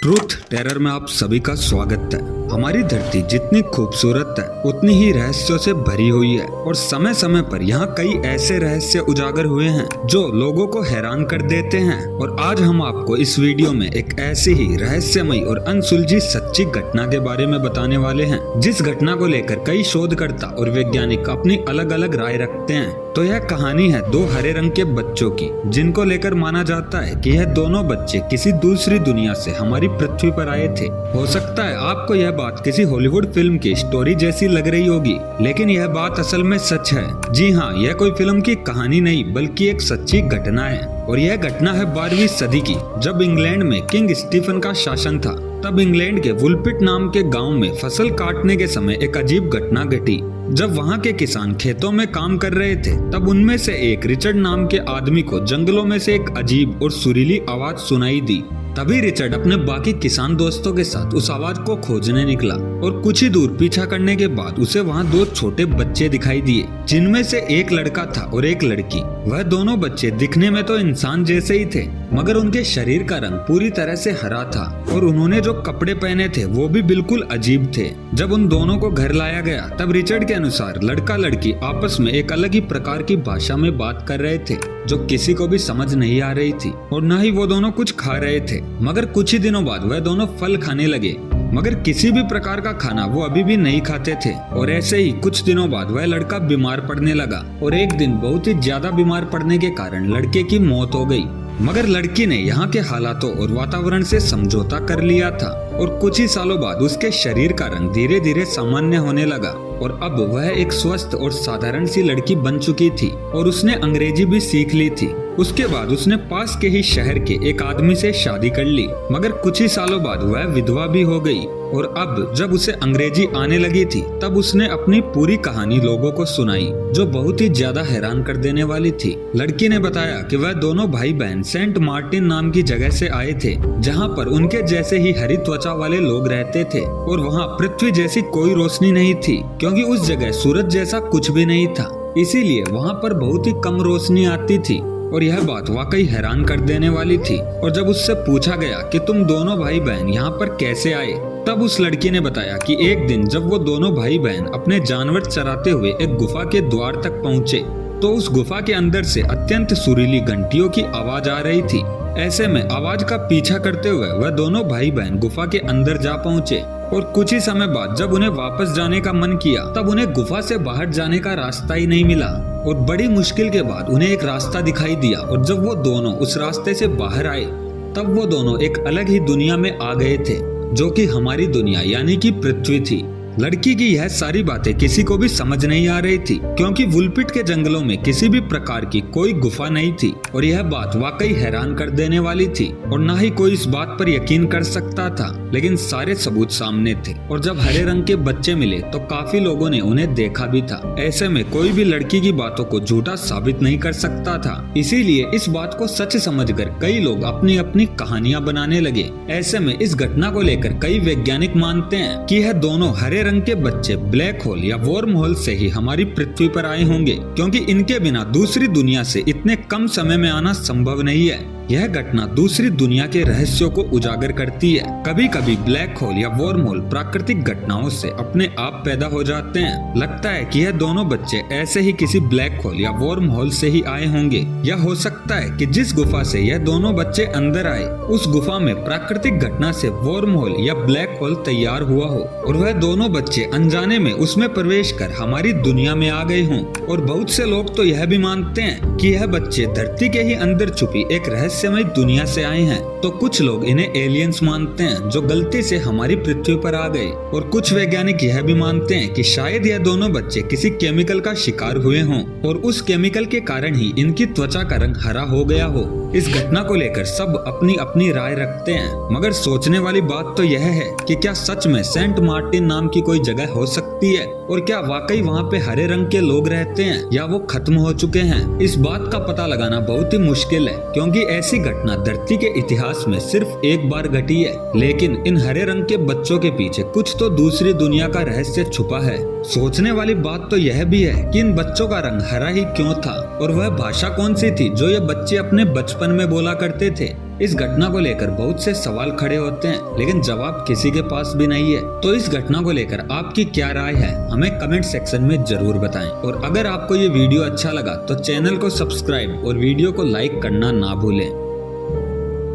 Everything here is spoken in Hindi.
ट्रूथ टेरर में आप सभी का स्वागत है। हमारी धरती जितनी खूबसूरत है उतनी ही रहस्यों से भरी हुई है और समय समय पर यहाँ कई ऐसे रहस्य उजागर हुए हैं जो लोगों को हैरान कर देते हैं। और आज हम आपको इस वीडियो में एक ऐसी ही रहस्यमयी और अनसुलझी सच्ची घटना के बारे में बताने वाले हैं, जिस घटना को लेकर कई शोधकर्ता और वैज्ञानिक अपनी अलग अलग राय रखते हैं। तो यह कहानी है दो हरे रंग के बच्चों की, जिनको लेकर माना जाता है कि यह दोनों बच्चे किसी दूसरी दुनिया से हमारी पृथ्वी पर आए थे। हो सकता है आपको यह बात किसी हॉलीवुड फिल्म की स्टोरी जैसी लग रही होगी, लेकिन यह बात असल में सच है। जी हाँ, यह कोई फिल्म की कहानी नहीं बल्कि एक सच्ची घटना है। और यह घटना है 12वीं सदी की, जब इंग्लैंड में किंग स्टीफन का शासन था। तब इंग्लैंड के वुलपिट नाम के गांव में फसल काटने के समय एक अजीब घटना घटी। जब वहां के किसान खेतों में काम कर रहे थे, तब उनमें से एक रिचर्ड नाम के आदमी को जंगलों में से एक अजीब और सुरीली आवाज सुनाई दी। तभी रिचर्ड अपने बाकी किसान दोस्तों के साथ उस आवाज को खोजने निकला और कुछ ही दूर पीछा करने के बाद उसे वहां दो छोटे बच्चे दिखाई दिए, जिनमें से एक लड़का था और एक लड़की। वह दोनों बच्चे दिखने में तो इंसान जैसे ही थे, मगर उनके शरीर का रंग पूरी तरह से हरा था और उन्होंने जो कपड़े पहने थे वो भी बिल्कुल अजीब थे। जब उन दोनों को घर लाया गया, तब रिचर्ड के अनुसार लड़का लड़की आपस में एक अलग ही प्रकार की भाषा में बात कर रहे थे, जो किसी को भी समझ नहीं आ रही थी, और न ही वो दोनों कुछ खा रहे थे। मगर कुछ ही दिनों बाद वह दोनों फल खाने लगे, मगर किसी भी प्रकार का खाना वो अभी भी नहीं खाते थे। और ऐसे ही कुछ दिनों बाद वह लड़का बीमार पड़ने लगा और एक दिन बहुत ही ज्यादा बीमार पड़ने के कारण लड़के की मौत हो गई। मगर लड़की ने यहाँ के हालातों और वातावरण से समझौता कर लिया था और कुछ ही सालों बाद उसके शरीर का रंग धीरे धीरे सामान्य होने लगा और अब वह एक स्वस्थ और साधारण सी लड़की बन चुकी थी और उसने अंग्रेजी भी सीख ली थी। उसके बाद उसने पास के ही शहर के एक आदमी से शादी कर ली, मगर कुछ ही सालों बाद वह विधवा भी हो गई। और अब जब उसे अंग्रेजी आने लगी थी, तब उसने अपनी पूरी कहानी लोगों को सुनाई, जो बहुत ही ज्यादा हैरान कर देने वाली थी। लड़की ने बताया कि वह दोनों भाई बहन सेंट मार्टिन नाम की जगह से आए थे, जहां पर उनके जैसे ही हरी त्वचा वाले लोग रहते थे और वहां पृथ्वी जैसी कोई रोशनी नहीं थी, क्योंकि उस जगह सूरज जैसा कुछ भी नहीं था। इसीलिए वहां पर बहुत ही कम रोशनी आती थी और यह बात वाकई हैरान कर देने वाली थी। और जब उससे पूछा गया कि तुम दोनों भाई बहन यहाँ पर कैसे आए, तब उस लड़की ने बताया कि एक दिन जब वो दोनों भाई बहन अपने जानवर चराते हुए एक गुफा के द्वार तक पहुँचे, तो उस गुफा के अंदर से अत्यंत सुरीली घंटियों की आवाज आ रही थी। ऐसे में आवाज का पीछा करते हुए वह दोनों भाई बहन गुफा के अंदर जा पहुँचे और कुछ ही समय बाद जब उन्हें वापस जाने का मन किया, तब उन्हें गुफा से बाहर जाने का रास्ता ही नहीं मिला और बड़ी मुश्किल के बाद उन्हें एक रास्ता दिखाई दिया। और जब वो दोनों उस रास्ते से बाहर आए, तब वो दोनों एक अलग ही दुनिया में आ गए थे, जो कि हमारी दुनिया यानी कि पृथ्वी थी। लड़की की यह सारी बातें किसी को भी समझ नहीं आ रही थी, क्योंकि वुलपिट के जंगलों में किसी भी प्रकार की कोई गुफा नहीं थी और यह बात वाकई हैरान कर देने वाली थी और न ही कोई इस बात पर यकीन कर सकता था। लेकिन सारे सबूत सामने थे और जब हरे रंग के बच्चे मिले तो काफी लोगों ने उन्हें देखा भी था। ऐसे में कोई भी लड़की की बातों को झूठा साबित नहीं कर सकता था, इसीलिए इस बात को सच समझकर कई लोग अपनी अपनी कहानियां बनाने लगे। ऐसे में इस घटना को लेकर कई वैज्ञानिक मानते हैं कि यह दोनों हरे रंग के बच्चे ब्लैक होल या वर्म होल से ही हमारी पृथ्वी पर आए होंगे, क्योंकि इनके बिना दूसरी दुनिया से इतने कम समय में आना संभव नहीं है। यह घटना दूसरी दुनिया के रहस्यों को उजागर करती है। कभी कभी ब्लैक होल या वर्म होल प्राकृतिक घटनाओं से अपने आप पैदा हो जाते हैं। लगता है कि यह दोनों बच्चे ऐसे ही किसी ब्लैक होल या वर्म होल से ही आए होंगे, या हो सकता है कि जिस गुफा से यह दोनों बच्चे अंदर आए, उस गुफा में प्राकृतिक घटना से वर्म होल या ब्लैक होल तैयार हुआ हो और वह दोनों बच्चे अनजाने में उसमें प्रवेश कर हमारी दुनिया में आ गए हों। और बहुत से लोग तो यह भी मानते हैं कि यह बच्चे धरती के ही अंदर छुपी एक रहस्यमय दुनिया से आए हैं। तो कुछ लोग इन्हें एलियंस मानते हैं, जो गलती से हमारी पृथ्वी पर आ गए। और कुछ वैज्ञानिक यह भी मानते हैं कि शायद यह दोनों बच्चे किसी केमिकल का शिकार हुए हों और उस केमिकल के कारण ही इनकी त्वचा का रंग हरा हो गया हो। इस घटना को लेकर सब अपनी अपनी राय रखते हैं, मगर सोचने वाली बात तो यह है कि क्या सच में सेंट मार्टिन नाम की कोई जगह हो सकती है, और क्या वाकई वहाँ पे हरे रंग के लोग रहते हैं या वो खत्म हो चुके हैं। इस बात का पता लगाना बहुत ही मुश्किल है, क्योंकि ऐसी घटना धरती के इतिहास में सिर्फ एक बार घटी है। लेकिन इन हरे रंग के बच्चों के पीछे कुछ तो दूसरी दुनिया का रहस्य छुपा है। सोचने वाली बात तो यह भी है कि इन बच्चों का रंग हरा ही क्यों था और वह भाषा कौन सी थी जो ये बच्चे अपने बचपन में बोला करते थे। इस घटना को लेकर बहुत से सवाल खड़े होते हैं, लेकिन जवाब किसी के पास भी नहीं है। तो इस घटना को लेकर आपकी क्या राय है, हमें कमेंट सेक्शन में जरूर बताएं। और अगर आपको ये वीडियो अच्छा लगा तो चैनल को सब्सक्राइब और वीडियो को लाइक करना ना भूलें।